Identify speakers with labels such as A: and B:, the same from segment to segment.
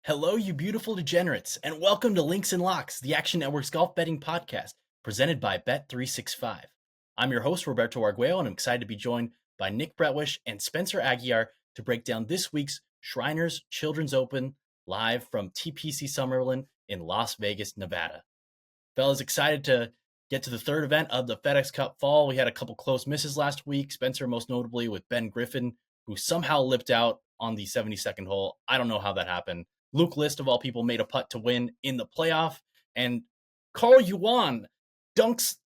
A: Hello, you beautiful degenerates, and welcome to Links and Locks, the Action Network's golf betting podcast, presented by Bet365. I'm your host, Roberto Arguello, and I'm excited to be joined by Nick Bretwish and Spencer Aguiar to break down this week's Shriners Children's Open live from TPC Summerlin in Las Vegas, Nevada. Fellas, excited to get to the third event of the FedEx Cup Fall. We had a couple close misses last week, Spencer most notably with Ben Griffin, who somehow lipped out on the 72nd hole. I don't know how that happened. Luke List, of all people, made a putt to win in the playoff. And Carl Yuan dunks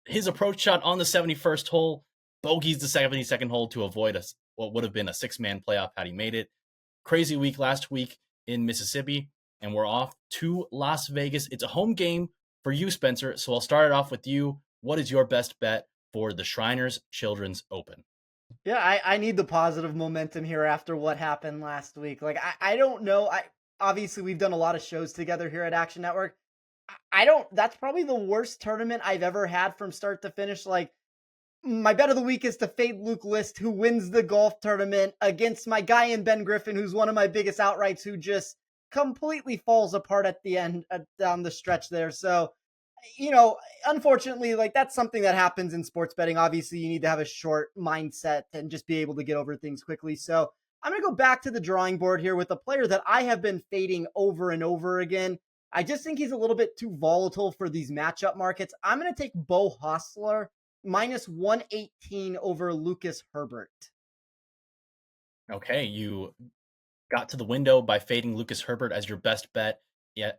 A: his approach shot on the 71st hole, bogeys the 72nd hole to avoid what would have been a six-man playoff had he made it. Crazy week last week in Mississippi, and we're off to Las Vegas. It's a home game for you, Spencer. So I'll start it off with you. What is your best bet for the Shriners Children's Open?
B: Yeah, I need the positive momentum here after what happened last week. I don't know. Obviously we've done a lot of shows together here at Action Network. I don't that's probably the worst tournament I've ever had from start to finish. Like, my bet of the week is to fade Luke List, who wins the golf tournament, against my guy in Ben Griffin, who's one of my biggest outrights, who just completely falls apart at the end down the stretch there. So, unfortunately, like, that's something that happens in sports betting. Obviously, you need to have a short mindset and just be able to get over things quickly. So I'm going to go back to the drawing board here with a player that I have been fading over and over again. I just think he's a little bit too volatile for these matchup markets. I'm going to take Bo Hostler minus 118 over Lucas Herbert.
A: Okay, you got to the window by fading Lucas Herbert as your best bet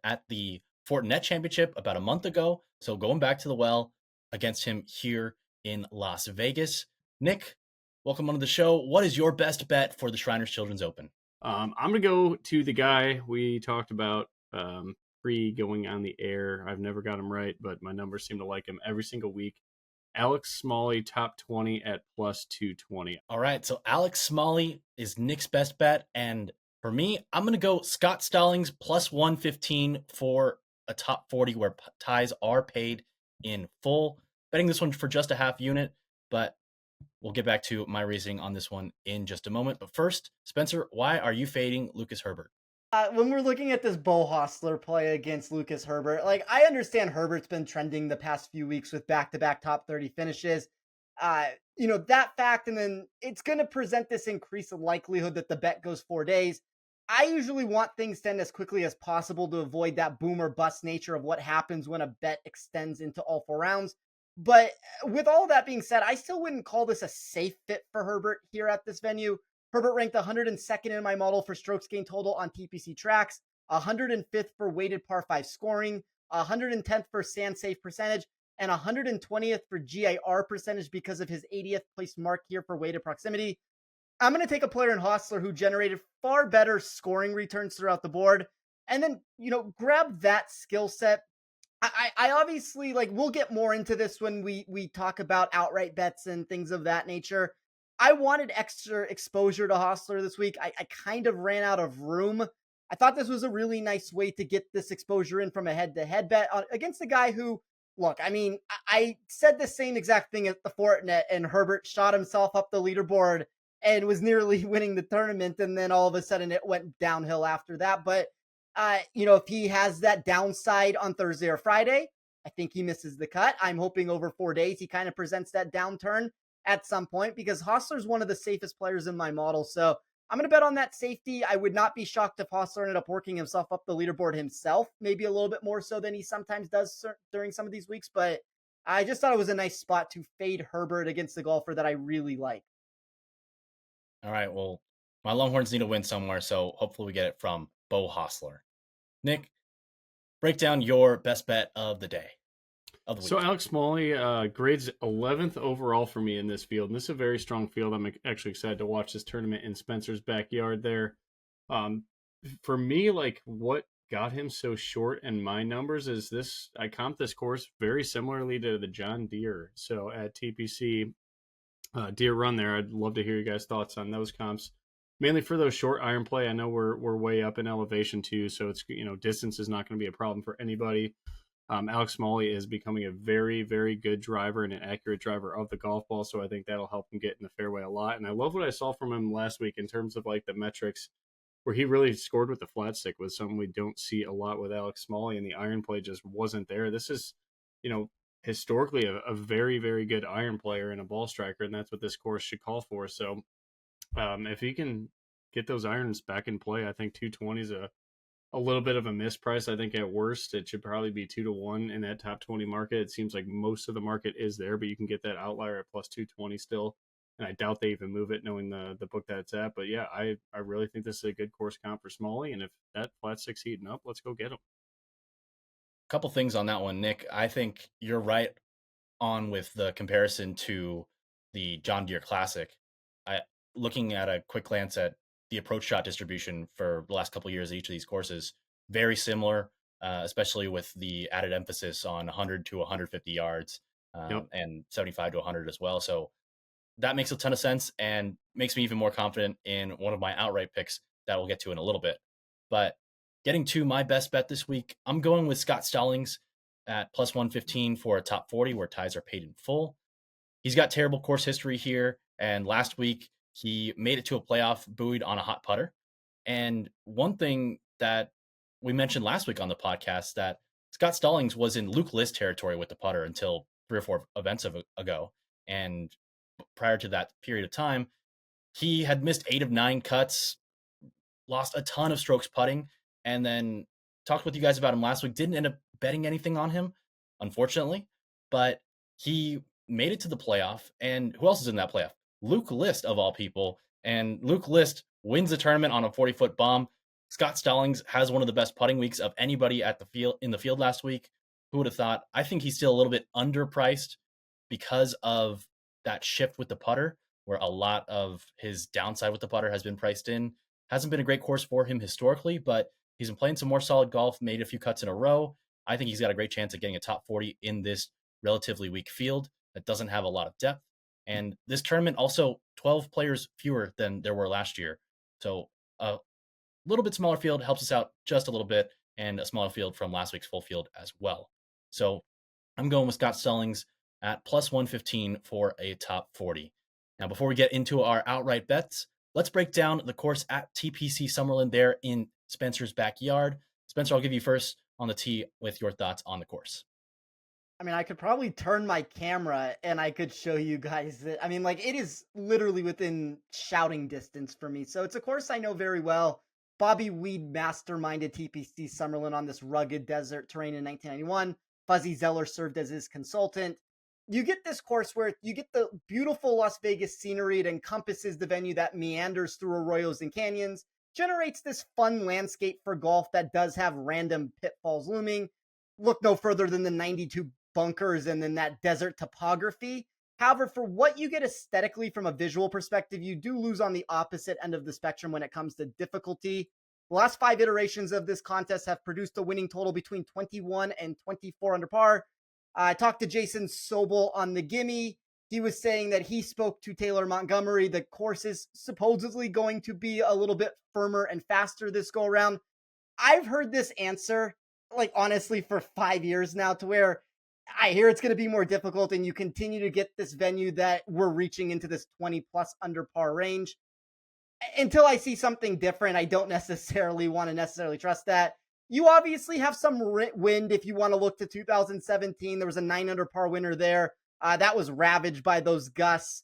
A: at the Fortinet Championship about a month ago. So going back to the well against him here in Las Vegas. Nick, welcome onto the show. What is your best bet for the Shriners Children's Open?
C: I'm going to go to the guy we talked about pre going on the air. I've never got him right, but my numbers seem to like him every single week. Alex Smalley, top 20 at plus 220.
A: All right, so Alex Smalley is Nick's best bet. And for me, I'm going to go Scott Stallings plus 115 for a top 40 where ties are paid in full. Betting this one for just a half unit, but we'll get back to my reasoning on this one in just a moment. But first, Spencer, why are you fading Lucas Herbert?
B: When we're looking at this Bo Hostler play against Lucas Herbert, like, I understand Herbert's been trending the past few weeks with back-to-back top 30 finishes. That fact, and then it's going to present this increased likelihood that the bet goes 4 days. I usually want things to end as quickly as possible to avoid that boom or bust nature of what happens when a bet extends into all 4 rounds. But with all that being said, I still wouldn't call this a safe fit for Herbert here at this venue. Herbert ranked 102nd in my model for strokes gained total on TPC tracks, 105th for weighted par 5 scoring, 110th for sand safe percentage, and 120th for GIR percentage because of his 80th place mark here for weighted proximity. I'm going to take a player in Hostler who generated far better scoring returns throughout the board, and then, grab that skill set. I obviously, like, we'll get more into this when we talk about outright bets and things of that nature. I wanted extra exposure to Hostler this week. I kind of ran out of room. I thought this was a really nice way to get this exposure in from a head-to-head bet against a guy who, look, I mean, I said the same exact thing at the Fortinet, and Herbert shot himself up the leaderboard and was nearly winning the tournament, and then all of a sudden it went downhill after that. But, if he has that downside on Thursday or Friday, I think he misses the cut. I'm hoping over 4 days he kind of presents that downturn at some point, because Hostler's one of the safest players in my model. So I'm going to bet on that safety. I would not be shocked if Hostler ended up working himself up the leaderboard himself, maybe a little bit more so than he sometimes does during some of these weeks. But I just thought it was a nice spot to fade Herbert against the golfer that I really like.
A: All right, well, my Longhorns need a win somewhere, so hopefully we get it from Bo Hostler. Nick, break down your best bet of the day.
C: So Alex Smalley grades 11th overall for me in this field, and this is a very strong field. I'm actually excited to watch this tournament in Spencer's backyard there. For me, like, what got him so short in my numbers is this. I comped this course very similarly to the John Deere. So at TPC Deere Run there, I'd love to hear you guys' thoughts on those comps. Mainly for those short iron play. I know we're way up in elevation too, so it's, distance is not going to be a problem for anybody. Alex Smalley is becoming a very, very good driver and an accurate driver of the golf ball, so I think that'll help him get in the fairway a lot. And I love what I saw from him last week in terms of, like, the metrics. where he really scored with the flat stick was something we don't see a lot with Alex Smalley, and the iron play just wasn't there. This is, historically a very, very good iron player and a ball striker, and that's what this course should call for. So if he can get those irons back in play, I think 220 is a little bit of a misprice. I think at worst it should probably be 2-1 in that top 20 market. It seems like most of the market is there, but you can get that outlier at plus 220 still. And I doubt they even move it knowing the book that it's at. But yeah, I really think this is a good course comp for Smalley. And if that flat stick's heating up, let's go get him.
A: Couple things on that one, Nick. I think you're right on with the comparison to the John Deere Classic. Looking at a quick glance at the approach shot distribution for the last couple of years at each of these courses, very similar, especially with the added emphasis on 100 to 150 yards and 75 to 100 as well. So that makes a ton of sense and makes me even more confident in one of my outright picks that we'll get to in a little bit. But getting to my best bet this week, I'm going with Scott Stallings at plus 115 for a top 40 where ties are paid in full. He's got terrible course history here, and last week he made it to a playoff buoyed on a hot putter. And one thing that we mentioned last week on the podcast, that Scott Stallings was in Luke List territory with the putter until 3 or 4 events ago. And prior to that period of time, he had missed 8 of 9 cuts, lost a ton of strokes putting, and then talked with you guys about him last week. Didn't end up betting anything on him, unfortunately, but he made it to the playoff. And who else is in that playoff? Luke List, of all people. And Luke List wins the tournament on a 40-foot bomb. Scott Stallings has one of the best putting weeks of anybody in the field last week. Who would have thought? I think he's still a little bit underpriced because of that shift with the putter, where a lot of his downside with the putter has been priced in. Hasn't been a great course for him historically, but he's been playing some more solid golf, made a few cuts in a row. I think he's got a great chance of getting a top 40 in this relatively weak field that doesn't have a lot of depth. And this tournament also 12 players fewer than there were last year. So a little bit smaller field helps us out just a little bit, and a smaller field from last week's full field as well. So I'm going with Scott Stallings at plus 115 for a top 40. Now, before we get into our outright bets, let's break down the course at TPC Summerlin there in Spencer's backyard. Spencer, I'll give you first on the tee with your thoughts on the course.
B: I mean, I could probably turn my camera and I could show you guys that. I mean, like, it is literally within shouting distance for me. So it's a course I know very well. Bobby Weed masterminded TPC Summerlin on this rugged desert terrain in 1991. Fuzzy Zeller served as his consultant. You get this course where you get the beautiful Las Vegas scenery. It encompasses the venue that meanders through arroyos and canyons, generates this fun landscape for golf that does have random pitfalls looming. Look no further than the 92 bunkers and then that desert topography. However, for what you get aesthetically from a visual perspective, you do lose on the opposite end of the spectrum when it comes to difficulty. The last 5 iterations of this contest have produced a winning total between 21 and 24 under par. I talked to Jason Sobel on the Gimme. He was saying that he spoke to Taylor Montgomery. The course is supposedly going to be a little bit firmer and faster this go around. I've heard this answer, like, honestly, for 5 years now, to where I hear it's going to be more difficult, and you continue to get this venue that we're reaching into this 20 plus under par range. Until I see something different, I don't necessarily want to trust that. You obviously have some wind if you want to look to 2017. There was a 9 under par winner there. That was ravaged by those gusts.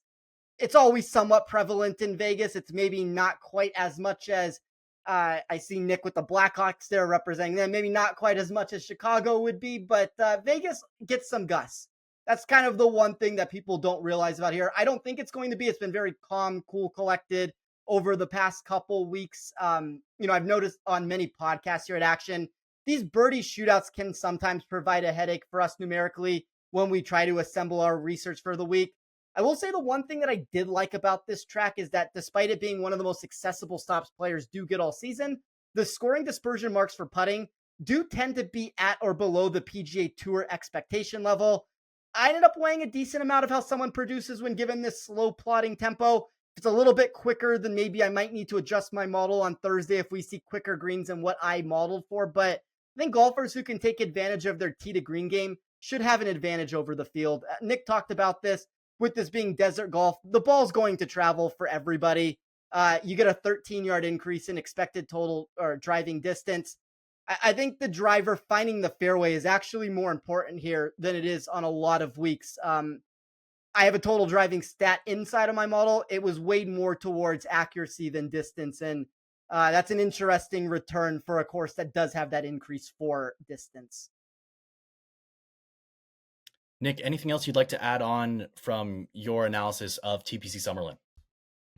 B: It's always somewhat prevalent in Vegas. It's maybe not quite as much as I see Nick with the Blackhawks there representing them. Maybe not quite as much as Chicago would be, but Vegas gets some gusts. That's kind of the one thing that people don't realize about here. I don't think it's going to be. It's been very calm, cool, collected over the past couple weeks. I've noticed on many podcasts here at Action, these birdie shootouts can sometimes provide a headache for us numerically when we try to assemble our research for the week. I will say the one thing that I did like about this track is that despite it being one of the most accessible stops players do get all season, the scoring dispersion marks for putting do tend to be at or below the PGA Tour expectation level. I ended up weighing a decent amount of how someone produces when given this slow plodding tempo. It's a little bit quicker than maybe I might need to adjust my model on Thursday if we see quicker greens than what I modeled for. But I think golfers who can take advantage of their tee to green game should have an advantage over the field. Nick talked about this. With this being desert golf, the ball's going to travel for everybody. you get a 13-yard increase in expected total or driving distance. I think the driver finding the fairway is actually more important here than it is on a lot of weeks. I have a total driving stat inside of my model. It was weighed more towards accuracy than distance. And that's an interesting return for a course that does have that increase for distance.
A: Nick, anything else you'd like to add on from your analysis of TPC Summerlin?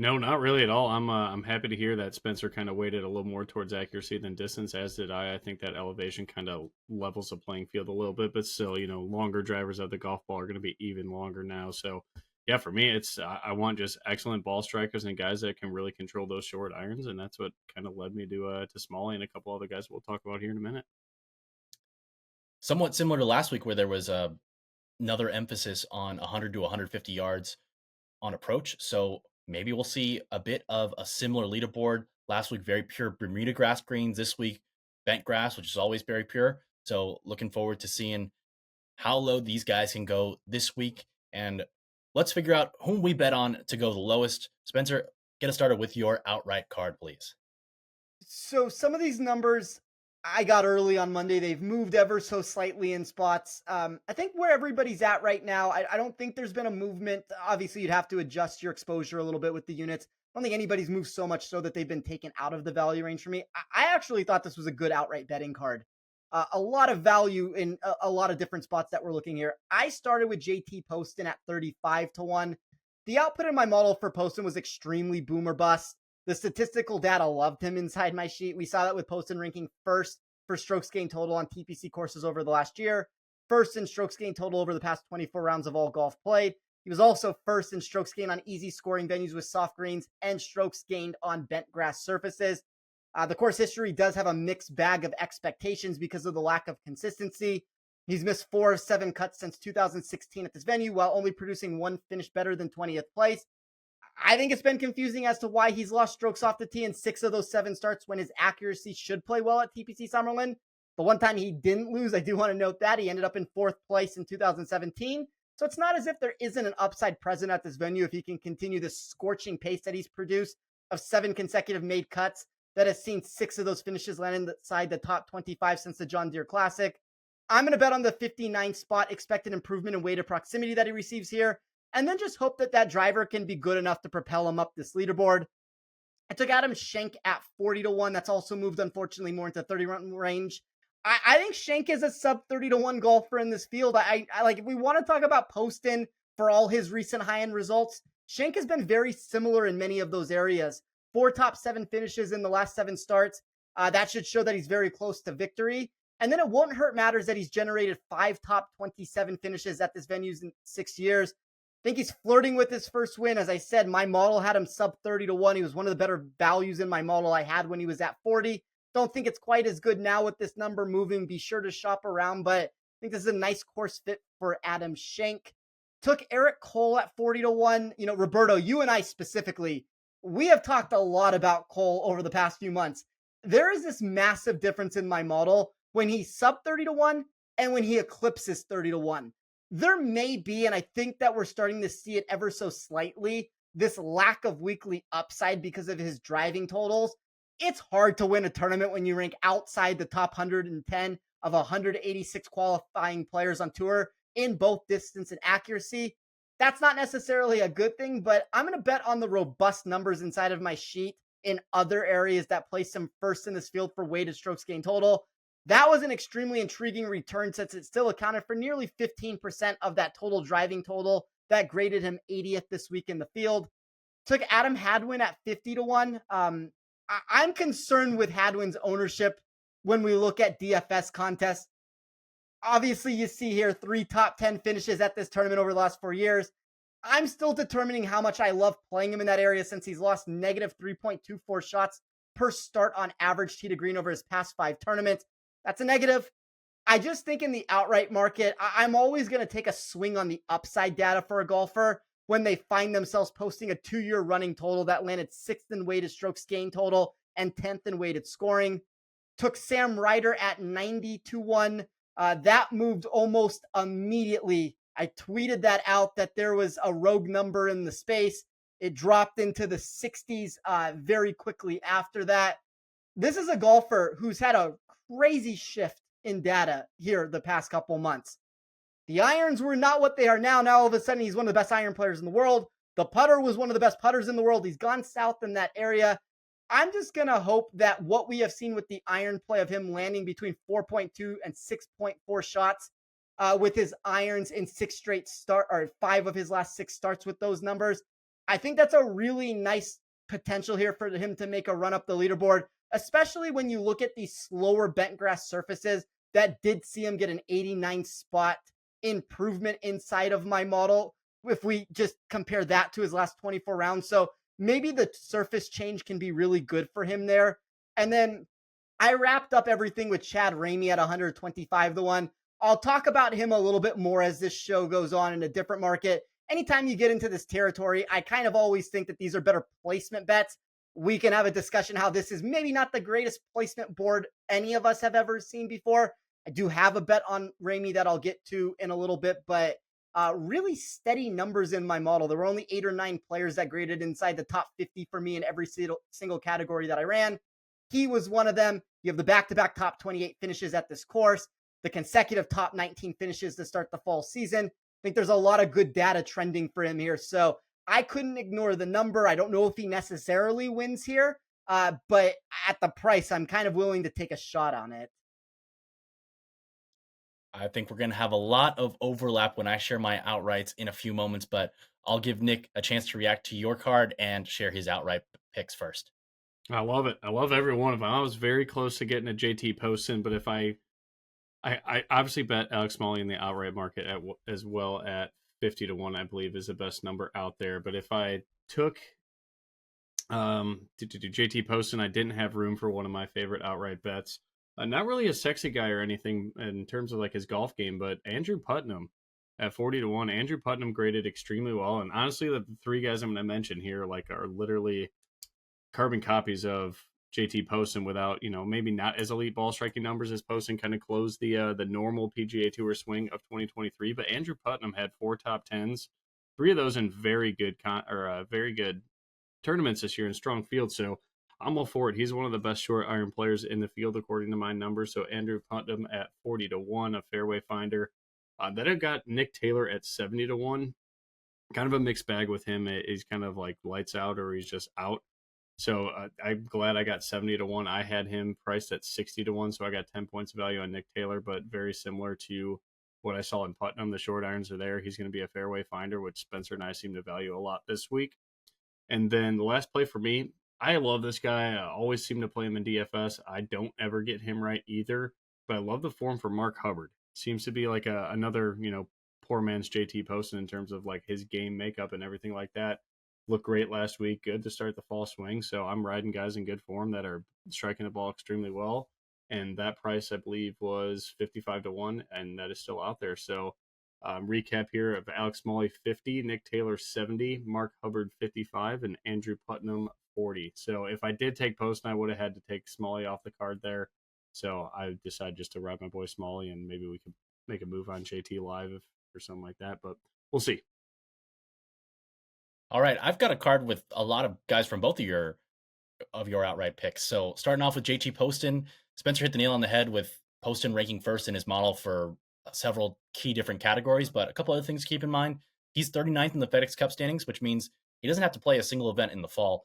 C: No, not really at all. I'm happy to hear that Spencer kind of weighted a little more towards accuracy than distance, as did I. I think that elevation kind of levels the playing field a little bit, but still, longer drivers of the golf ball are going to be even longer now. So, yeah, for me, I want just excellent ball strikers and guys that can really control those short irons, and that's what kind of led me to Smalley and a couple other guys we'll talk about here in a minute.
A: Somewhat similar to last week, where there was another emphasis on 100 to 150 yards on approach. So maybe we'll see a bit of a similar leaderboard. Last week, very pure Bermuda grass greens. This week, bent grass, which is always very pure. So looking forward to seeing how low these guys can go this week. And let's figure out whom we bet on to go the lowest. Spencer, get us started with your outright card, please.
B: So some of these numbers I got early on Monday, they've moved ever so slightly in spots. I think where everybody's at right now, I don't think there's been a movement. Obviously, you'd have to adjust your exposure a little bit with the units. I don't think anybody's moved so much so that they've been taken out of the value range for me. I actually thought this was a good outright betting card. A lot of value in a lot of different spots that we're looking here. I started with JT Poston at 35 to 1. The output in my model for Poston was extremely boom or bust. The statistical data loved him inside my sheet. We saw that with Poston ranking first for strokes gained total on TPC courses over the last year, first in strokes gained total over the past 24 rounds of all golf played. He was also first in strokes gained on easy scoring venues with soft greens and strokes gained on bent grass surfaces. The course history does have a mixed bag of expectations because of the lack of consistency. He's missed 4 of 7 cuts since 2016 at this venue, while only producing one finish better than 20th place. I think it's been confusing as to why he's lost strokes off the tee in 6 of those 7 starts when his accuracy should play well at TPC Summerlin. The one time he didn't lose, I do want to note that he ended up in 4th place in 2017. So it's not as if there isn't an upside present at this venue if he can continue this scorching pace that he's produced of 7 consecutive made cuts that has seen 6 of those finishes land inside the top 25 since the John Deere Classic. I'm going to bet on the 59 spot expected improvement in weighted proximity that he receives here, and then just hope that that driver can be good enough to propel him up this leaderboard. I took Adam Schenk at 40 to 1. That's also moved, unfortunately, more into 30-run range. I think Schenk is a sub 30 to 1 golfer in this field. I like, if we want to talk about Poston for all his recent high-end results, Schenk has been very similar in many of those areas. 4 top 7 finishes in the last 7 starts. That should show that he's very close to victory. And then it won't hurt matters that he's generated 5 top 27 finishes at this venue in 6 years. I think he's flirting with his first win. As I said, my model had him sub 30 to 1. He was one of the better values in my model I had when he was at 40. Don't think it's quite as good now with this number moving. Be sure to shop around, but I think this is a nice course fit for Adam Schenk. Took Eric Cole at 40 to 1. Roberto, you and I specifically, we have talked a lot about Cole over the past few months. There is this massive difference in my model when he's sub 30 to 1 and when he eclipses 30 to 1. There may be, and I think that we're starting to see it ever so slightly, this lack of weekly upside because of his driving totals. It's hard to win a tournament when you rank outside the top 110 of 186 qualifying players on tour in both distance and accuracy. That's not necessarily a good thing, but I'm going to bet on the robust numbers inside of my sheet in other areas that place him first in this field for weighted strokes gained total. That was an extremely intriguing return since it still accounted for nearly 15% of that total driving total that graded him 80th this week in the field. Took Adam Hadwin at 50 to 1. I'm concerned with Hadwin's ownership when we look at DFS contests. Obviously, you see here 3 top 10 finishes at this tournament over the last 4 years. I'm still determining how much I love playing him in that area since he's lost negative 3.24 shots per start on average tee to green over his past 5 tournaments. That's a negative. I just think in the outright market, I'm always going to take a swing on the upside data for a golfer when they find themselves posting a 2-year running total that landed 6th in weighted strokes gained total and 10th in weighted scoring. Took Sam Ryder at 90 to 1. That moved almost immediately. I tweeted that out that there was a rogue number in the space. It dropped into the 60s very quickly after that. This is a golfer who's had a crazy shift in data here the past couple months. The irons were not what they are now. Now all of a sudden he's one of the best iron players in the world. The putter was one of the best putters in the world. He's gone south in that area. I'm just going to hope that what we have seen with the iron play of him landing between 4.2 and 6.4 shots with his irons in 5 of his last 6 starts with those numbers. I think that's a really nice potential here for him to make a run up the leaderboard, especially when you look at these slower bent grass surfaces that did see him get an 89 spot improvement inside of my model if we just compare that to his last 24 rounds. So maybe the surface change can be really good for him there. And then I wrapped up everything with Chad Ramey at 125 to 1. I'll talk about him a little bit more as this show goes on in a different market. Anytime you get into this territory, I kind of always think that these are better placement bets. We can have a discussion how this is maybe not the greatest placement board any of us have ever seen before. I do have a bet on Ramey that I'll get to in a little bit, but really steady numbers in my model. There were only 8 or 9 players that graded inside the top 50 for me in every single category that I ran. He was one of them. You have the back-to-back top 28 finishes at this course, the consecutive top 19 finishes to start the fall season. I think there's a lot of good data trending for him here. So I couldn't ignore the number. I don't know if he necessarily wins here, but at the price, I'm kind of willing to take a shot on it.
A: I think we're going to have a lot of overlap when I share my outrights in a few moments, but I'll give Nick a chance to react to your card and share his outright picks first.
C: I love it. I love every one of them. I was very close to getting a JT Poston, but if I obviously bet Alex Smalley in the outright market as well at 50 to 1, I believe is the best number out there. But if I took JT Poston, I didn't have room for one of my favorite outright bets. Not really a sexy guy or anything in terms of like his golf game, but Andrew Putnam at 40 to 1. Andrew Putnam graded extremely well. And honestly, the 3 guys I'm going to mention here like are literally carbon copies of JT Poston without, maybe not as elite ball striking numbers as Poston kind of closed the normal PGA Tour swing of 2023. But Andrew Putnam had 4 top 10s, 3 of those in very good very good tournaments this year in strong field. So I'm all for it. He's one of the best short iron players in the field, according to my numbers. So Andrew Putnam at 40 to 1, a fairway finder. Then I've got Nick Taylor at 70 to 1. Kind of a mixed bag with him. He's kind of like lights out or he's just out. So I'm glad I got 70 to 1. I had him priced at 60 to 1. So I got 10 points of value on Nick Taylor, but very similar to what I saw in Putnam. The short irons are there. He's going to be a fairway finder, which Spencer and I seem to value a lot this week. And then the last play for me, I love this guy. I always seem to play him in DFS. I don't ever get him right either, but I love the form for Mark Hubbard. Seems to be like another, poor man's JT Poston in terms of like his game makeup and everything like that. Looked great last week. Good to start the fall swing. So I'm riding guys in good form that are striking the ball extremely well. And that price, I believe, was 55 to 1, and that is still out there. So recap here of Alex Smalley 50, Nick Taylor 70, Mark Hubbard 55, and Andrew Putnam 40. So if I did take Poston, I would have had to take Smalley off the card there. So I decided just to ride my boy Smalley, and maybe we could make a move on JT Live or something like that. But we'll see.
A: All right, I've got a card with a lot of guys from both of your outright picks. So starting off with JT Poston, Spencer hit the nail on the head with Poston ranking first in his model for several key different categories, but a couple other things to keep in mind. He's 39th in the FedEx Cup standings, which means he doesn't have to play a single event in the fall.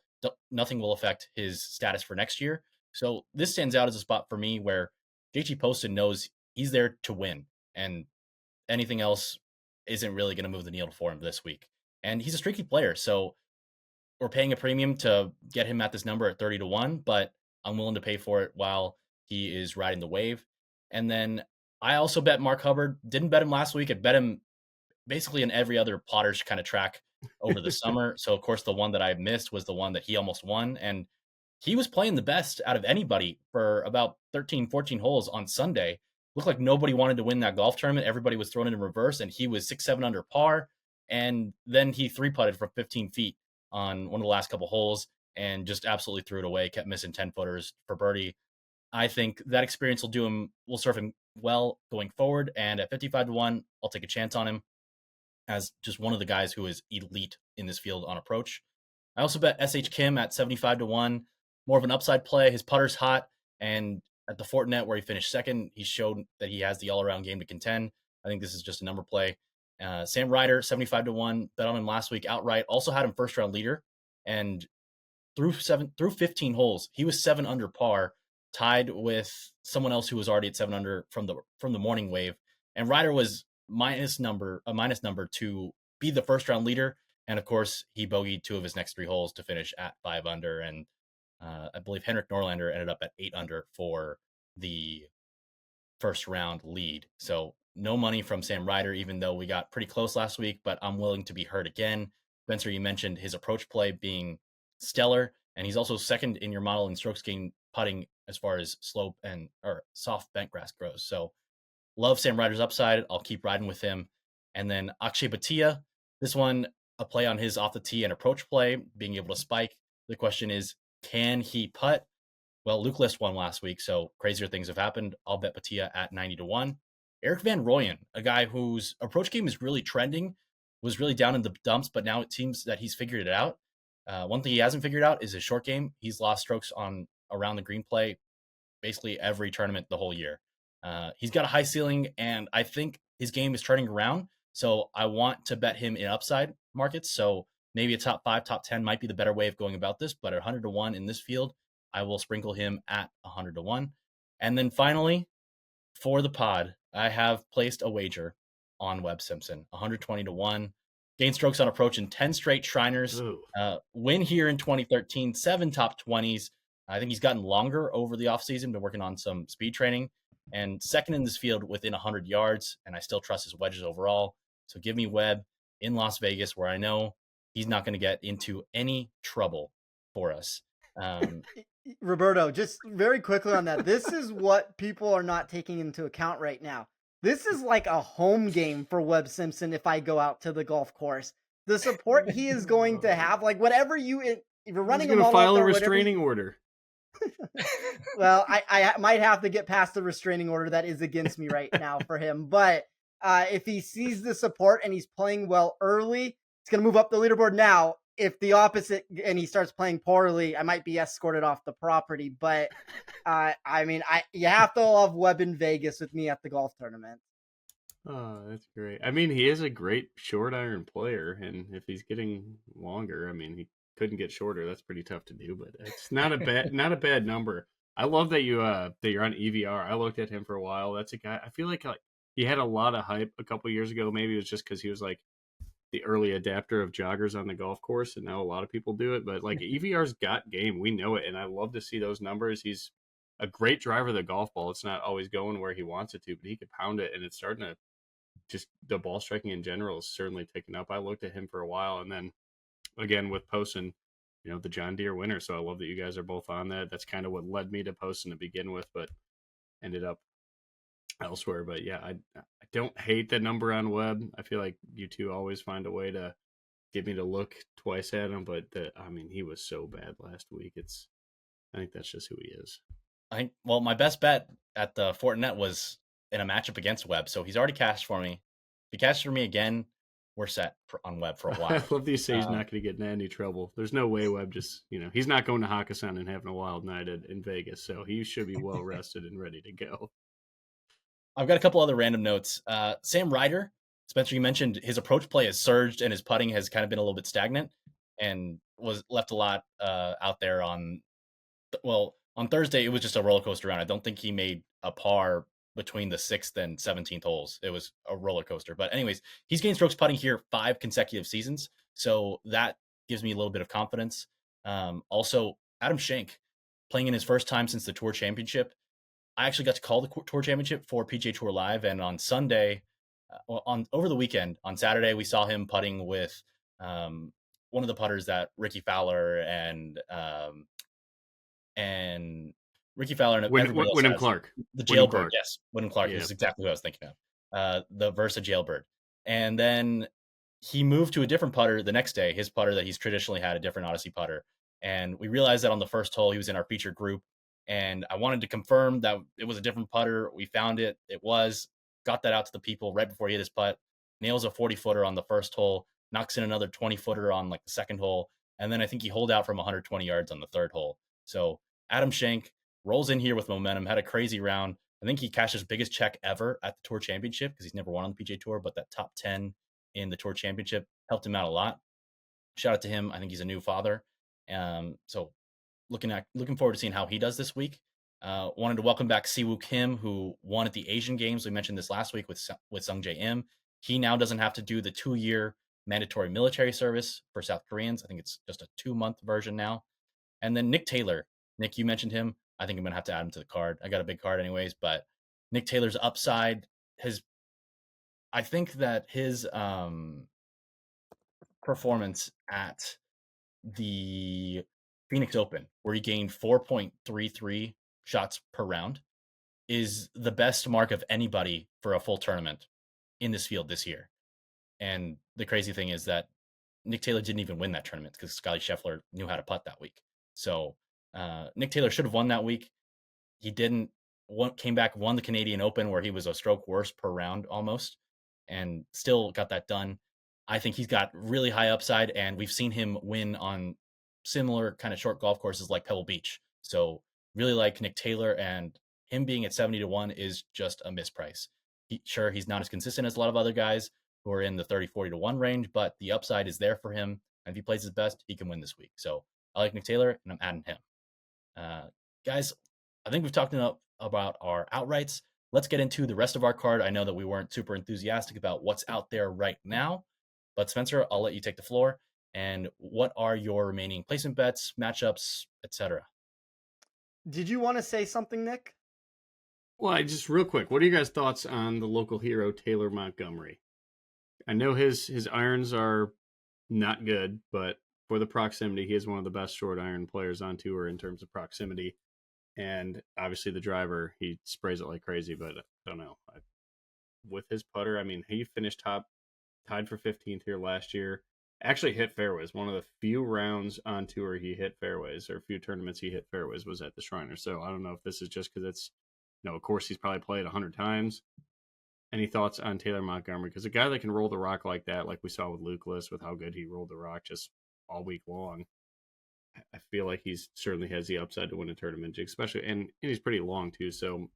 A: Nothing will affect his status for next year. So this stands out as a spot for me where JT Poston knows he's there to win, and anything else isn't really going to move the needle for him this week. And he's a streaky player, so we're paying a premium to get him at this number at 30 to 1, but I'm willing to pay for it while he is riding the wave. And then I also bet Mark Hubbard. Didn't bet him last week. I bet him basically in every other Potter's kind of track over the summer. So, of course, the one that I missed was the one that he almost won. And he was playing the best out of anybody for about 13, 14 holes on Sunday. Looked like nobody wanted to win that golf tournament. Everybody was thrown in reverse, and he was 6-7 under par. And then he 3-putted from 15 feet on one of the last couple holes and just absolutely threw it away, kept missing 10-footers for birdie. I think that experience will serve him well going forward. And at 55 to 1, I'll take a chance on him as just one of the guys who is elite in this field on approach. I also bet SH Kim at 75-1, more of an upside play. His putter's hot, and at the Fortinet where he finished second, he showed that he has the all-around game to contend. I think this is just a number play. Sam Ryder, 75-1, bet on him last week outright. Also had him first round leader, and through 15 holes, he was 7 under par, tied with someone else who was already at 7 under from the morning wave. And Ryder was minus number to be the first round leader. And of course, he bogeyed 2 of his next 3 holes to finish at 5 under. And I believe Henrik Norlander ended up at 8 under for the first round lead. So no money from Sam Ryder, even though we got pretty close last week, but I'm willing to be hurt again. Spencer, you mentioned his approach play being stellar, and he's also second in your model in strokes gained putting as far as slope and or soft bent grass goes. So love Sam Ryder's upside. I'll keep riding with him. And then Akshay Bhatia, this one, a play on his off the tee and approach play, being able to spike. The question is, can he putt? Well, Luke List won last week, so crazier things have happened. I'll bet Bhatia at 90-1. Eric Van Rooyen, a guy whose approach game is really trending, was really down in the dumps, but now it seems that he's figured it out. One thing he hasn't figured out is his short game. He's lost strokes on around the green play basically every tournament the whole year. He's got a high ceiling, and I think his game is turning around. So I want to bet him in upside markets. So maybe a top 5, top 10 might be the better way of going about this. But at 100-1 in this field, I will sprinkle him at 100-1. And then finally, for the pod, I have placed a wager on Webb Simpson, 120-1. Gain strokes on approach in 10 straight Shriners. Win here in 2013, 7 top 20s. I think he's gotten longer over the offseason, been working on some speed training, and second in this field within 100 yards, and I still trust his wedges overall. So give me Webb in Las Vegas, where I know he's not going to get into any trouble for us.
B: Roberto, just very quickly on that, this is what people are not taking into account right now. This is like a home game for Webb Simpson if I go out to the golf course. The support he is going to have, like whatever if you're running
C: he's going to file a restraining order.
B: Well, I might have to get past the restraining order that is against me right now for him. But if he sees the support and he's playing well early, it's going to move up the leaderboard now. If the opposite and he starts playing poorly, I might be escorted off the property. But you have to love Webb in Vegas with me at the golf tournament.
C: Oh, that's great. I mean, he is a great short iron player, and if he's getting longer, he couldn't get shorter. That's pretty tough to do, but it's not a bad number. I love that you're on EVR. I looked at him for a while. That's a guy. I feel like he had a lot of hype a couple years ago. Maybe it was just because he was like the early adapter of joggers on the golf course, and now a lot of people do it. But like EVR's got game, we know it, and I love to see those numbers. He's a great driver of the golf ball. It's not always going where he wants it to, but he could pound it, and it's starting to just the ball striking in general is certainly ticking up. I looked at him for a while, and then again with Poston, the John Deere winner. So I love that you guys are both on that. That's kind of what led me to Poston to begin with, but ended up elsewhere. But yeah, I don't hate the number on Webb. I feel like you two always find a way to get me to look twice at him, but he was so bad last week. I think that's just who he is.
A: My best bet at the Fortinet was in a matchup against Webb, so he's already cashed for me. If he cashes for me again, we're set on Webb for a while.
C: I love that you say he's not going to get in any trouble. There's no way Webb just, he's not going to Hakkasan and having a wild night in Vegas, so he should be well rested and ready to go.
A: I've got a couple other random notes. Sam Ryder, Spencer, you mentioned his approach play has surged and his putting has kind of been a little bit stagnant and was left a lot out there on Thursday. It was just a roller coaster round. I don't think he made a par between the 6th and 17th holes. It was a roller coaster. But anyways, he's gained strokes putting here 5 consecutive seasons. So that gives me a little bit of confidence. Also, Adam Schenk playing in his first time since the Tour Championship. I actually got to call the Tour Championship for PGA Tour Live. And on Sunday, over the weekend, on Saturday, we saw him putting with one of the putters that Ricky Fowler and
C: Wyndham Clark.
A: The Jailbird, yes. Wyndham Clark is exactly what I was thinking of. The Versa Jailbird. And then he moved to a different putter the next day, his putter that he's traditionally had, a different Odyssey putter. And we realized that on the first hole, he was in our featured group. And I wanted to confirm that it was a different putter. We found it. It was. Got that out to the people right before he hit his putt. Nails a 40-footer on the first hole. Knocks in another 20-footer on like the second hole. And then I think he holed out from 120 yards on the third hole. So Adam Schenk rolls in here with momentum, had a crazy round. I think he cashed his biggest check ever at the Tour Championship because he's never won on the PGA Tour, but that top 10 in the Tour Championship helped him out a lot. Shout out to him. I think he's a new father. So looking forward to seeing how he does this week. Wanted to welcome back Siwoo Kim, who won at the Asian Games. We mentioned this last week with Sung Jae Im. He now doesn't have to do the 2-year mandatory military service for South Koreans. I think it's just a 2-month version now. And then Nick Taylor. Nick, you mentioned him. I think I'm going to have to add him to the card. I got a big card anyways, but Nick Taylor's upside, I think that his performance at the Phoenix Open, where he gained 4.33 shots per round, is the best mark of anybody for a full tournament in this field this year. And the crazy thing is that Nick Taylor didn't even win that tournament because Scotty Scheffler knew how to putt that week. So Nick Taylor should have won that week. He didn't. Came back, won the Canadian Open, where he was a stroke worse per round almost, and still got that done. I think he's got really high upside, and we've seen him win on similar kind of short golf courses like Pebble Beach. So really like Nick Taylor, and him being at 70-1 is just a misprice. He's not as consistent as a lot of other guys who are in the 30-40-1 range, but the upside is there for him. And if he plays his best, he can win this week. So I like Nick Taylor, and I'm adding him. Guys, I think we've talked enough about our outrights. Let's get into the rest of our card. I know that we weren't super enthusiastic about what's out there right now, but Spencer, I'll let you take the floor. And what are your remaining placement bets, matchups, etc.?
B: Did you want to say something, Nick?
C: Well, just real quick, what are you guys' thoughts on the local hero, Taylor Montgomery? I know his irons are not good, but for the proximity, he is one of the best short iron players on tour in terms of proximity. And obviously the driver, he sprays it like crazy, but I don't know. With his putter, I mean, he finished tied for 15th here last year. Actually hit fairways. One of the few rounds on tour he hit fairways, or a few tournaments he hit fairways, was at the Shriner. So I don't know if this is just because it's, of course he's probably played 100 times. Any thoughts on Taylor Montgomery? Because a guy that can roll the rock like that, like we saw with Luke List, with how good he rolled the rock just all week long, I feel like he certainly has the upside to win a tournament, especially, and he's pretty long too. So,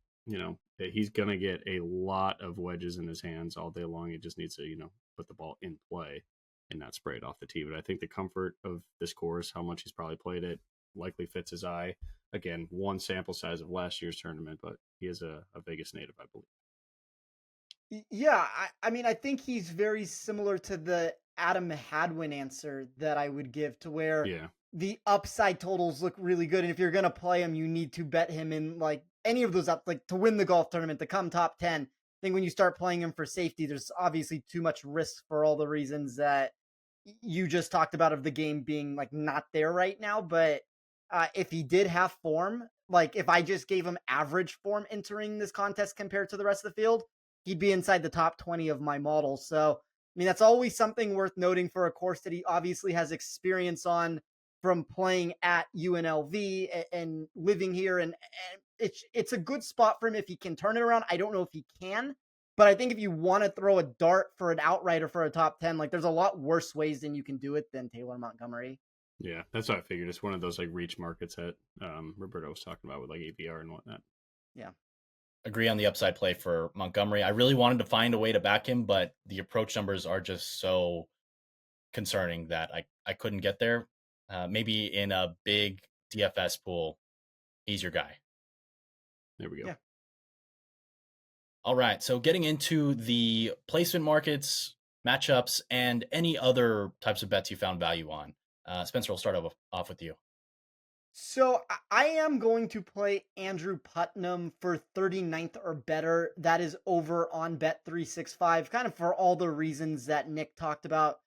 C: he's going to get a lot of wedges in his hands all day long. He just needs to, put the ball in play and not spray it off the tee. But I think the comfort of this course, how much he's probably played it, likely fits his eye. Again, one sample size of last year's tournament, but he is a Vegas native, I believe.
B: Yeah, I mean, I think he's very similar to the Adam Hadwin answer that I would give, to where the upside totals look really good. And if you're going to play him, you need to bet him in like any of those up, like to win the golf tournament, to come top 10. I think when you start playing him for safety, there's obviously too much risk for all the reasons that you just talked about, of the game being like not there right now. But if he did have form, like if I just gave him average form entering this contest compared to the rest of the field, he'd be inside the top 20 of my model. So, I mean, that's always something worth noting for a course that he obviously has experience on from playing at UNLV and living here. And it's a good spot for him if he can turn it around. I don't know if he can, but I think if you want to throw a dart for an outright or for a top 10, like there's a lot worse ways than you can do it than Taylor Montgomery.
C: Yeah, that's what I figured. It's one of those like reach markets that Roberto was talking about with like APR and whatnot.
B: Yeah.
A: Agree on the upside play for Montgomery. I really wanted to find a way to back him, but the approach numbers are just so concerning that I couldn't get there. Maybe in a big DFS pool, he's your guy.
C: There we go.
B: Yeah.
A: All right. So getting into the placement markets, matchups, and any other types of bets you found value on. Spencer, we'll start off with you.
B: So I am going to play Andrew Putnam for 39th or better. That is over on Bet365, kind of for all the reasons that Nick talked about.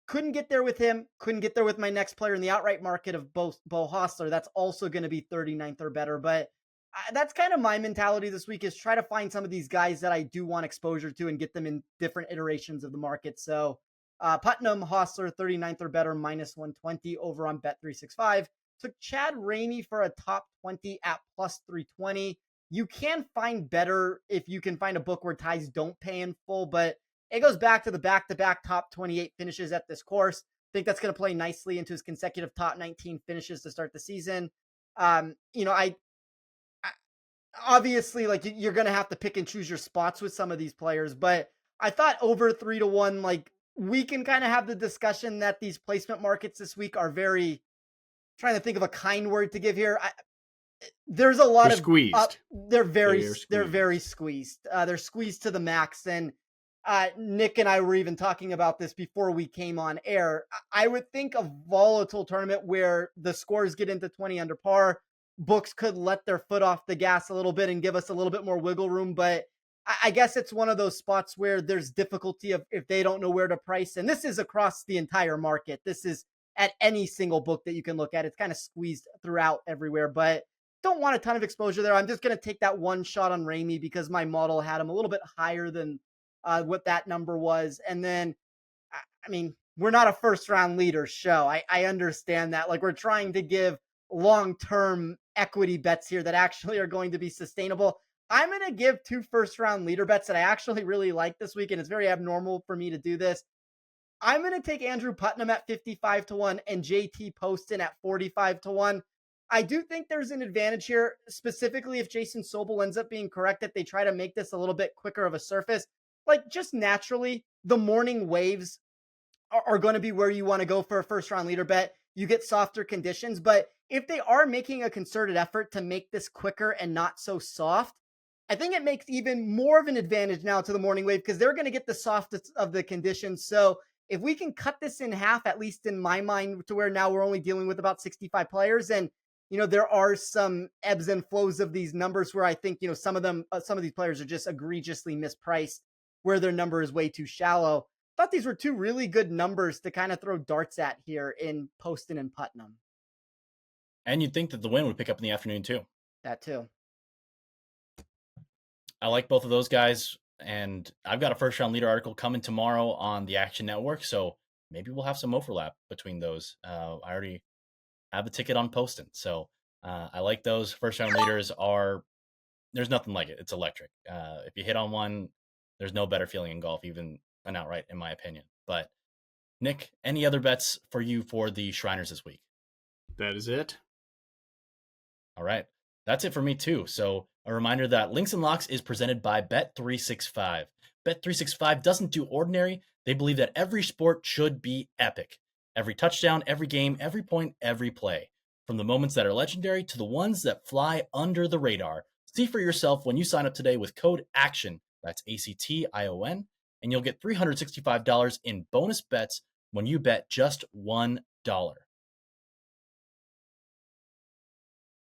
B: Couldn't get there with him. Couldn't get there with my next player in the outright market of Bo Hostler. That's also going to be 39th or better. But that's kind of my mentality this week, is try to find some of these guys that I do want exposure to and get them in different iterations of the market. So Putnam, Hostler, 39th or better, minus 120 over on Bet365. Took Chad Ramey for a top 20 at plus 320. You can find better if you can find a book where ties don't pay in full, but it goes back to the back-to-back top 28 finishes at this course. think that's going to play nicely into his consecutive top 19 finishes to start the season. Obviously, like, you're going to have to pick and choose your spots with some of these players, but I thought over 3-1, like, we can kind of have the discussion that these placement markets this week are very, trying to think of a kind word to give here. There's a lot
C: They're
B: of
C: squeezed.
B: They're very squeezed. They're squeezed to the max. And Nick and I were even talking about this before we came on air. I would think a volatile tournament where the scores get into 20 under par, books could let their foot off the gas a little bit and give us a little bit more wiggle room. But I guess it's one of those spots where there's difficulty of if they don't know where to price. And this is across the entire market. This is at any single book that you can look at. It's kind of squeezed throughout everywhere, but don't want a ton of exposure there. I'm just going to take that one shot on Ramey because my model had him a little bit higher than what that number was. And then, I mean, we're not a first round leader show. I understand that. Like, we're trying to give long-term equity bets here that actually are going to be sustainable. I'm going to give 2 first round leader bets that I actually really like this week. And it's very abnormal for me to do this. I'm going to take Andrew Putnam at 55-1 and JT Poston at 45-1. I do think there's an advantage here, specifically if Jason Sobel ends up being correct, that they try to make this a little bit quicker of a surface. Like, just naturally, the morning waves are going to be where you want to go for a first round leader bet. You get softer conditions, but if they are making a concerted effort to make this quicker and not so soft, I think it makes even more of an advantage now to the morning wave because they're going to get the softest of the conditions. So if we can cut this in half, at least in my mind, to where now we're only dealing with about 65 players, and there are some ebbs and flows of these numbers where I think some of these players are just egregiously mispriced, where their number is way too shallow. I thought these were 2 really good numbers to kind of throw darts at here in Poston and Putnam.
A: And you'd think that the win would pick up in the afternoon too.
B: That too.
A: I like both of those guys, and I've got a first round leader article coming tomorrow on the Action Network, so maybe we'll have some overlap between those. I already have a ticket on Poston, so I like those. First round leaders there's nothing like it. It's electric. If you hit on one, there's no better feeling in golf, even an outright, in my opinion. But Nick, any other bets for you for the Shriners this week?
C: That is it.
A: All right. That's it for me too. So a reminder that Links and Locks is presented by Bet365. Bet365 doesn't do ordinary. They believe that every sport should be epic. Every touchdown, every game, every point, every play. From the moments that are legendary to the ones that fly under the radar. See for yourself when you sign up today with code ACTION, that's ACTION, and you'll get $365 in bonus bets when you bet just $1.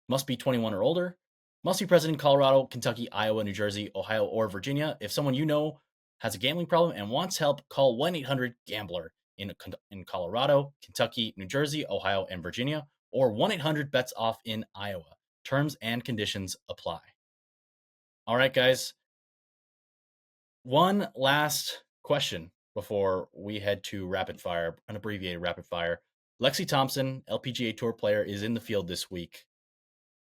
A: Must be 21 or older. Must be present in Colorado, Kentucky, Iowa, New Jersey, Ohio, or Virginia. If someone you know has a gambling problem and wants help, call 1-800-GAMBLER in Colorado, Kentucky, New Jersey, Ohio, and Virginia, or 1-800-BETS-OFF in Iowa. Terms and conditions apply. All right, guys. One last question before we head to rapid fire, an abbreviated rapid fire. Lexi Thompson, LPGA Tour player, is in the field this week.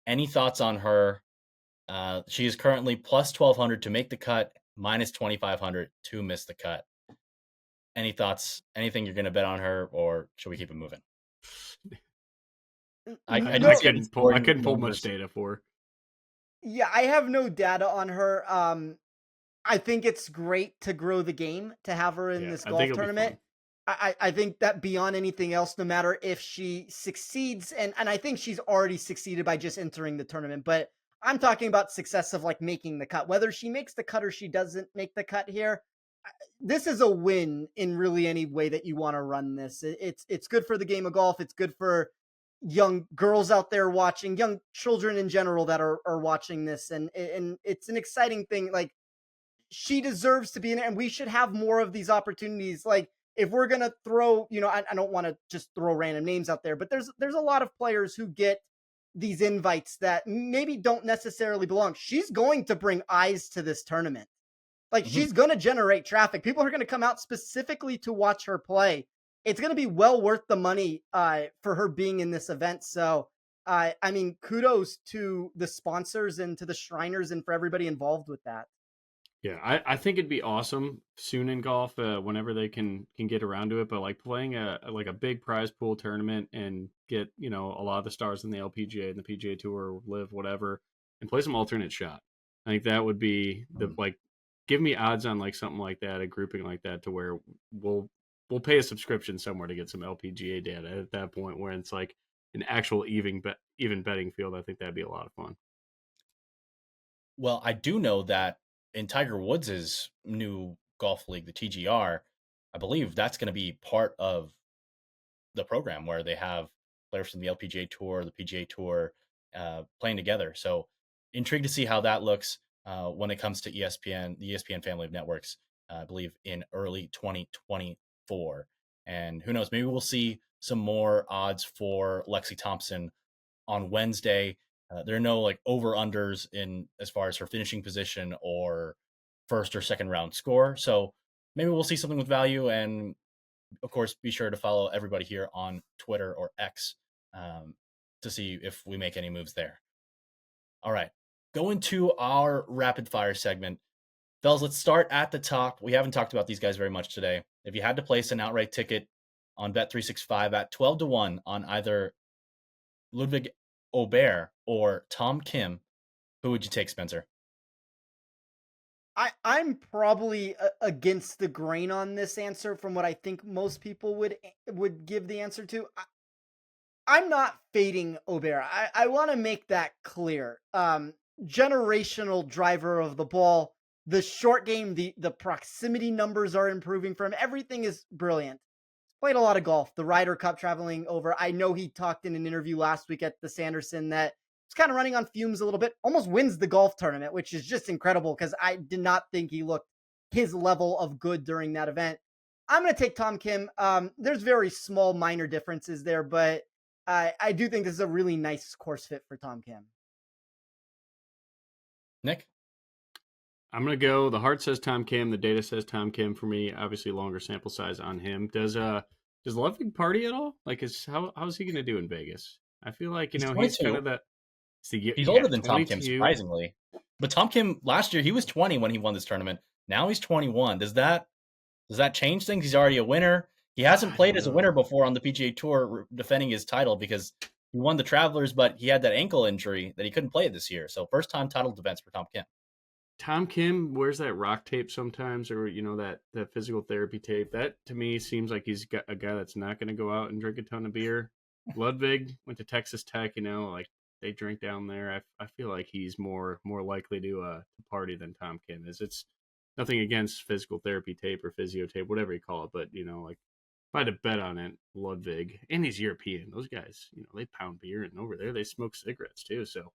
A: Any thoughts on her? She is currently plus 1,200 to make the cut, minus 2,500 to miss the cut. Any thoughts? Anything you're going to bet on her, or should we keep it moving?
C: I couldn't pull much data for her.
B: Yeah, I have no data on her. I think it's great to grow the game to have her in this golf tournament. I think that beyond anything else, no matter if she succeeds, and I think she's already succeeded by just entering the tournament, but I'm talking about success of like making the cut. Whether she makes the cut or she doesn't make the cut here, this is a win in really any way that you want to run this. It's good for the game of golf. It's good for young girls out there watching, young children in general that are watching this, and it's an exciting thing. Like, she deserves to be in it, and we should have more of these opportunities. Like, if we're gonna throw, I don't want to just throw random names out there, but there's a lot of players who get these invites that maybe don't necessarily belong. She's going to bring eyes to this tournament. Like, she's going to generate traffic. People are going to come out specifically to watch her play. It's going to be well worth the money for her being in this event. So, I mean, kudos to the sponsors and to the Shriners and for everybody involved with that.
C: Yeah, I think it'd be awesome soon in golf, whenever they can get around to it. But like playing a big prize pool tournament and get a lot of the stars in the LPGA and the PGA Tour, Live, whatever, and play some alternate shot. I think that would be the like give me odds on like something like that, a grouping like that, to where we'll pay a subscription somewhere to get some LPGA data at that point, where it's like an actual even betting field. I think that'd be a lot of fun.
A: Well, I do know that in Tiger Woods' new golf league, the TGR, I believe that's going to be part of the program where they have players from the LPGA Tour, the PGA Tour, playing together. So intrigued to see how that looks when it comes to ESPN, the ESPN family of networks. I believe in early 2024, and who knows, maybe we'll see some more odds for Lexi Thompson on Wednesday. There are no like over unders in as far as her finishing position or first or second round score. So maybe we'll see something with value. And of course, be sure to follow everybody here on Twitter or X to see if we make any moves there. All right, going to our rapid fire segment. Fellas, let's start at the top. We haven't talked about these guys very much today. If you had to place an outright ticket on Bet365 at 12-1 on either Ludwig Aubert or Tom Kim, who would you take, Spencer?
B: I'm probably against the grain on this answer from what I think most people would give the answer to. I'm not fading Aubert. I want to make that clear. Generational driver of the ball, the short game, the proximity numbers are improving for him. Everything is brilliant. Played a lot of golf. The Ryder Cup traveling over. I know he talked in an interview last week at the Sanderson that he's kind of running on fumes a little bit. Almost wins the golf tournament, which is just incredible because I did not think he looked his level of good during that event. I'm going to take Tom Kim. There's very small minor differences there, but I do think this is a really nice course fit for Tom Kim.
A: Nick?
C: I'm gonna go. The heart says Tom Kim. The data says Tom Kim for me. Obviously, longer sample size on him. Does Ludwig party at all? Like, how's he gonna do in Vegas? I feel like
A: He's
C: he's
A: 22.
C: kind of that.
A: He's older than
C: 22.
A: Tom Kim, surprisingly. But Tom Kim last year he was 20 when he won this tournament. Now he's 21. Does that change things? He's already a winner. He hasn't played as a winner before on the PGA Tour, defending his title because he won the Travelers, but he had that ankle injury that he couldn't play this year. So first time title defense for Tom Kim.
C: Tom Kim wears that rock tape sometimes, or that physical therapy tape. That to me seems like he's got a guy that's not going to go out and drink a ton of beer. Ludwig went to Texas Tech, like they drink down there. I feel like he's more likely to party than Tom Kim is. It's nothing against physical therapy tape or physio tape, whatever you call it, but like if I had to bet on it, Ludwig, and he's European. Those guys, they pound beer, and over there they smoke cigarettes too. So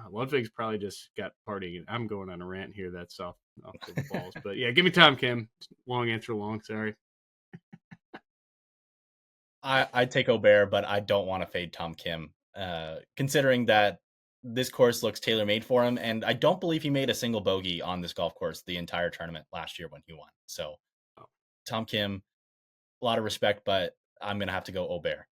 C: Ludwig's probably just got partying. I'm going on a rant here. That's off the balls. But yeah, give me Tom Kim. Long answer, long. Sorry.
A: I'd take Aubert, but I don't want to fade Tom Kim, considering that this course looks tailor-made for him, and I don't believe he made a single bogey on this golf course the entire tournament last year when he won. So, Tom Kim, a lot of respect, but I'm going to have to go Aubert.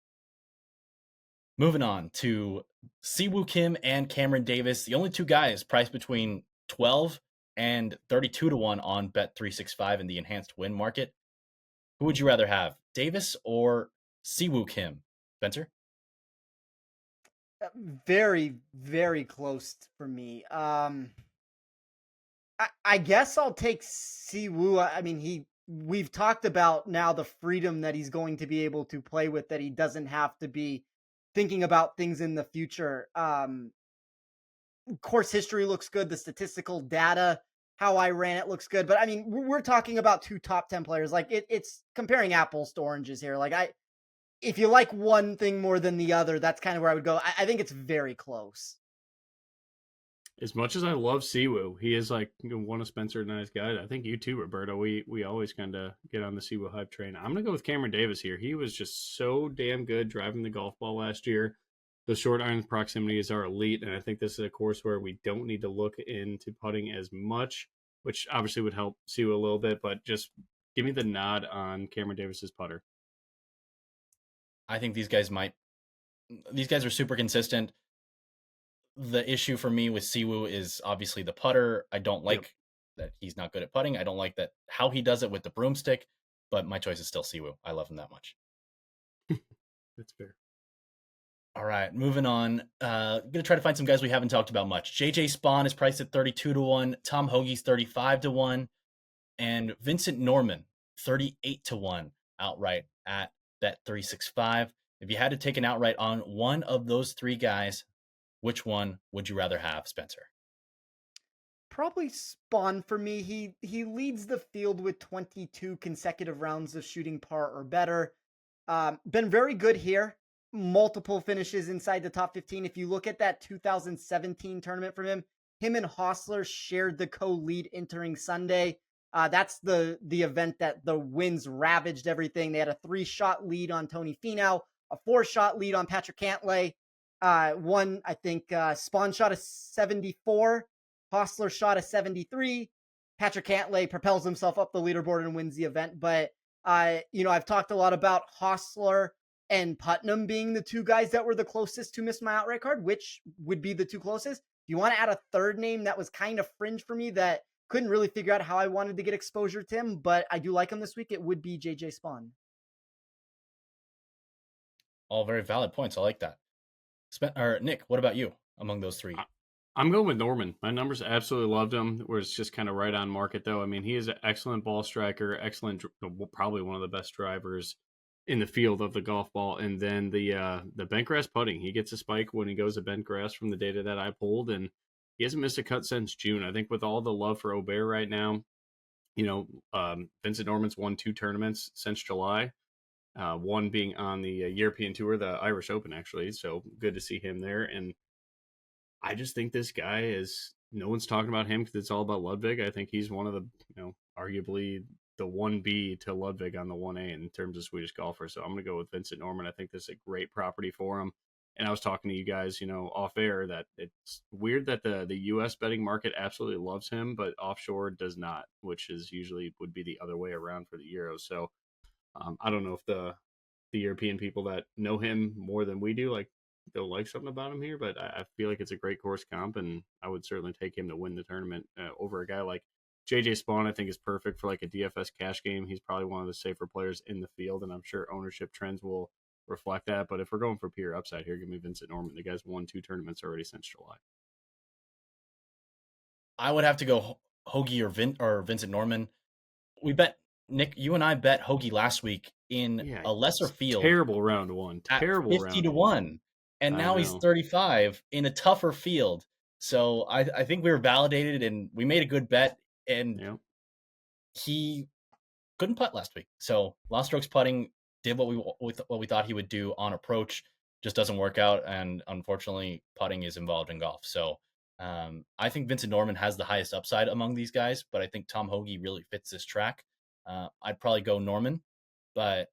A: Moving on to Siwoo Kim and Cameron Davis, the only two guys priced between 12 and 32-1 on Bet365 in the enhanced win market. Who would you rather have, Davis or Siwoo Kim? Spencer?
B: Very, very close for me. I guess I'll take Siwoo. I mean, we've talked about now the freedom that he's going to be able to play with, that he doesn't have to be thinking about things in the future. Course history looks good. The statistical data, how I ran it, looks good. But I mean, we're talking about two top 10 players. Like it's comparing apples to oranges here. Like if you like one thing more than the other, that's kind of where I would go. I think it's very close.
C: As much as I love Siwoo, he is like one of Spencer and I's guys. I think you too, Roberto. We always kind of get on the Siwoo hype train. I'm gonna go with Cameron Davis here. He was just so damn good driving the golf ball last year. The short iron proximities are elite, and I think this is a course where we don't need to look into putting as much, which obviously would help Siwoo a little bit. But just give me the nod on Cameron Davis's putter.
A: I think these guys are super consistent. The issue for me with Siwoo is obviously the putter. I don't like that he's not good at putting. I don't like that how he does it with the broomstick, but my choice is still Siwoo. I love him that much.
C: That's fair.
A: All right, moving on. Gonna try to find some guys we haven't talked about much. JJ Spawn is priced at 32-1. Tom Hoagie's 35-1, and Vincent Norman 38-1 outright at Bet365. If you had to take an outright on one of those three guys, which one would you rather have, Spencer?
B: Probably Spawn for me. He leads the field with 22 consecutive rounds of shooting par or better. Been very good here. Multiple finishes inside the top 15. If you look at that 2017 tournament from him and Hostler shared the co-lead entering Sunday. That's the event that the wins ravaged everything. They had a 3-shot lead on Tony Finau, a 4-shot lead on Patrick Cantlay. One, I think, Spawn shot a 74. Hostler shot a 73. Patrick Cantlay propels himself up the leaderboard and wins the event. But, I've talked a lot about Hostler and Putnam being the two guys that were the closest to miss my outright card. Which would be the two closest? If you want to add a third name that was kind of fringe for me that couldn't really figure out how I wanted to get exposure to him, but I do like him this week, it would be JJ Spawn.
A: All very valid points. I like that. Nick, what about you among those three?
C: I'm going with Norman. My numbers absolutely loved him. Where it's just kind of right on market, though. I mean, he is an excellent ball striker, excellent, probably one of the best drivers in the field of the golf ball. And then the bent grass putting, he gets a spike when he goes to bent grass from the data that I pulled, and he hasn't missed a cut since June. I think with all the love for Aubert right now, Vincent Norman's won 2 tournaments since July. One being on the European Tour, the Irish Open, actually. So good to see him there. And I just think this guy is, no one's talking about him because it's all about Ludwig. I think he's one of the, arguably the 1B to Ludwig on the 1A in terms of Swedish golfers. So I'm going to go with Vincent Norman. I think this is a great property for him. And I was talking to you guys, off air, that it's weird that the U.S. betting market absolutely loves him, but offshore does not, which is usually would be the other way around for the Euros. So I don't know if the European people that know him more than we do, they'll like something about him here, but I feel like it's a great course comp, and I would certainly take him to win the tournament over a guy like JJ Spawn. I think is perfect for like a DFS cash game. He's probably one of the safer players in the field, and I'm sure ownership trends will reflect that. But if we're going for pure upside here, give me Vincent Norman. The guy's won 2 tournaments already since July.
A: I would have to go Hoagie or Vincent Norman. We bet, Nick, you and I bet Hoagie last week in a lesser field.
C: Terrible round one. Terrible
A: 50-1. And now he's 35 in a tougher field. So I think we were validated and we made a good bet. And he couldn't putt last week. So lost strokes putting, did what we thought he would do on approach, just doesn't work out. And unfortunately, putting is involved in golf. So I think Vincent Norman has the highest upside among these guys, but I think Tom Hoagie really fits this track. I'd probably go Norman, but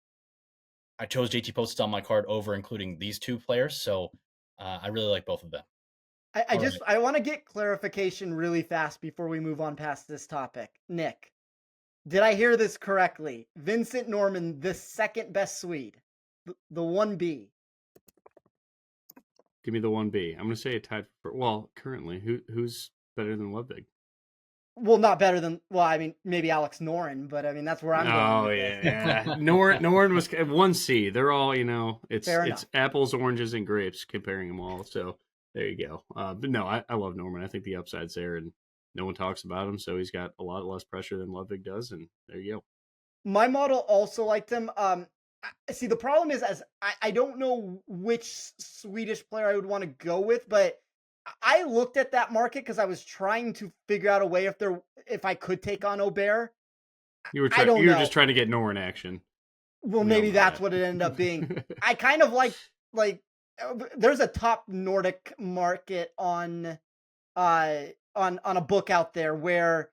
A: I chose JT Poston on my card over including these two players, so I really like both of them.
B: I want to get clarification really fast before we move on past this topic. Nick, did I hear this correctly? Vincent Norman, the second best Swede, the 1B.
C: Give me the 1B. I'm going to say a tied for, currently, who's better than Ludwig?
B: Well, not better than, maybe Alex Noren, but that's where I'm going.
C: Oh, yeah. Noren was 1C. They're all, it's apples, oranges, and grapes comparing them all. So there you go. But no, I love Norman. I think the upside's there, and no one talks about him, so he's got a lot less pressure than Ludwig does, and there you go.
B: My model also liked him. See, the problem is, I don't know which Swedish player I would want to go with, but I looked at that market because I was trying to figure out a way if I could take on Aubert.
C: You were just trying to get Noren action.
B: Well, maybe that's what it ended up being. I kind of like there's a top Nordic market on a book out there where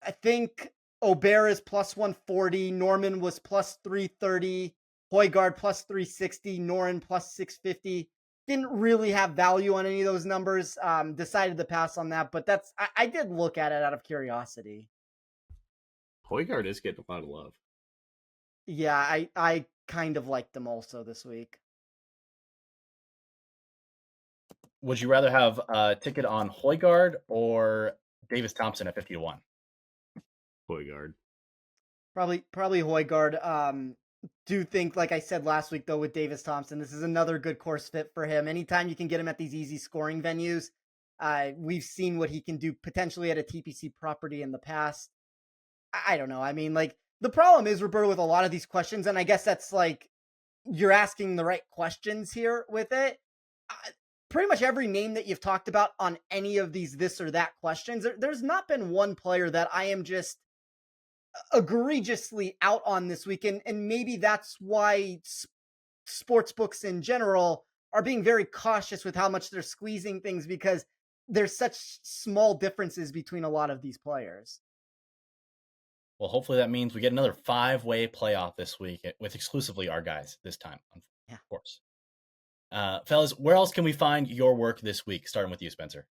B: I think Aubert is plus 140, Norman was plus 330, Højgaard plus 360, Noren plus 650. Didn't really have value on any of those numbers. Decided to pass on that, but I did look at it out of curiosity.
C: Højgaard is getting a lot of love.
B: Yeah, I kind of liked them also this week.
A: Would you rather have a ticket on Højgaard or Davis Thompson at 50-1?
C: Højgaard.
B: Probably Højgaard. Do think, like I said last week, though, with Davis Thompson, this is another good course fit for him. Anytime you can get him at these easy scoring venues, we've seen what he can do potentially at a TPC property in the past. I don't know. I mean, like, the problem is, Roberto, with a lot of these questions, and I guess that's like you're asking the right questions here with it. Pretty much every name that you've talked about on any of these this or that questions, there's not been one player that I am just egregiously out on this weekend, and maybe that's why sports books in general are being very cautious with how much they're squeezing things, because there's such small differences between a lot of these players.
A: Well, hopefully that means we get another 5-way playoff this week with exclusively our guys this time, of course. Fellas, where else can we find your work this week? Starting with you, Spencer.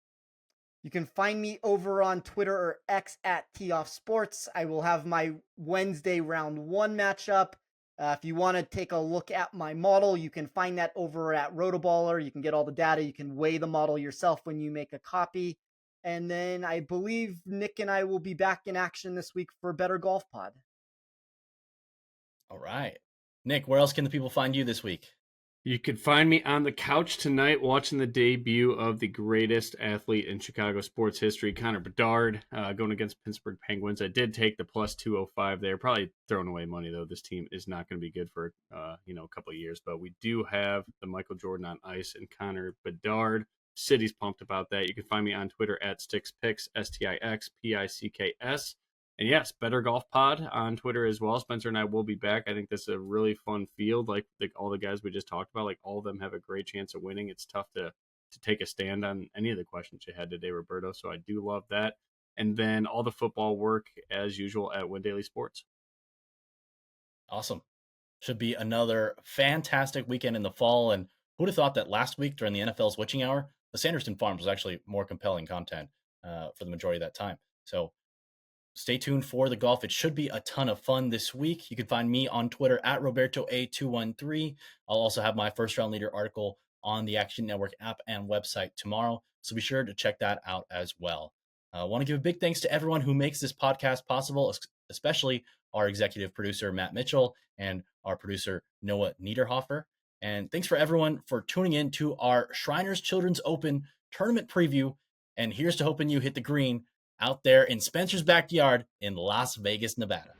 B: You can find me over on Twitter or X at TOffSports. I will have my Wednesday round 1 matchup. If you want to take a look at my model, you can find that over at Rotoballer. You can get all the data. You can weigh the model yourself when you make a copy. And then I believe Nick and I will be back in action this week for Better Golf Pod.
A: All right. Nick, where else can the people find you this week?
C: You could find me on the couch tonight watching the debut of the greatest athlete in Chicago sports history, Connor Bedard, going against Pittsburgh Penguins. I did take the plus 205 there. Probably throwing away money, though. This team is not going to be good for a couple of years. But we do have the Michael Jordan on ice and Connor Bedard. City's pumped about that. You can find me on Twitter at StixPicks, STIXPICKS. And yes, Better Golf Pod on Twitter as well. Spencer and I will be back. I think this is a really fun field. Like all the guys we just talked about, like all of them have a great chance of winning. It's tough to take a stand on any of the questions you had today, Roberto. So I do love that. And then all the football work as usual at Win Daily Sports.
A: Awesome. Should be another fantastic weekend in the fall. And who'd have thought that last week during the NFL's witching hour, the Sanderson Farms was actually more compelling content for the majority of that time. So stay tuned for the golf. It should be a ton of fun this week. You can find me on Twitter at RobertoA213. I'll also have my first round leader article on the Action Network app and website tomorrow. So be sure to check that out as well. I want to give a big thanks to everyone who makes this podcast possible, especially our executive producer, Matt Mitchell, and our producer, Noah Niederhofer. And thanks for everyone for tuning in to our Shriners Children's Open tournament preview. And here's to hoping you hit the green out there in Spencer's backyard in Las Vegas, Nevada.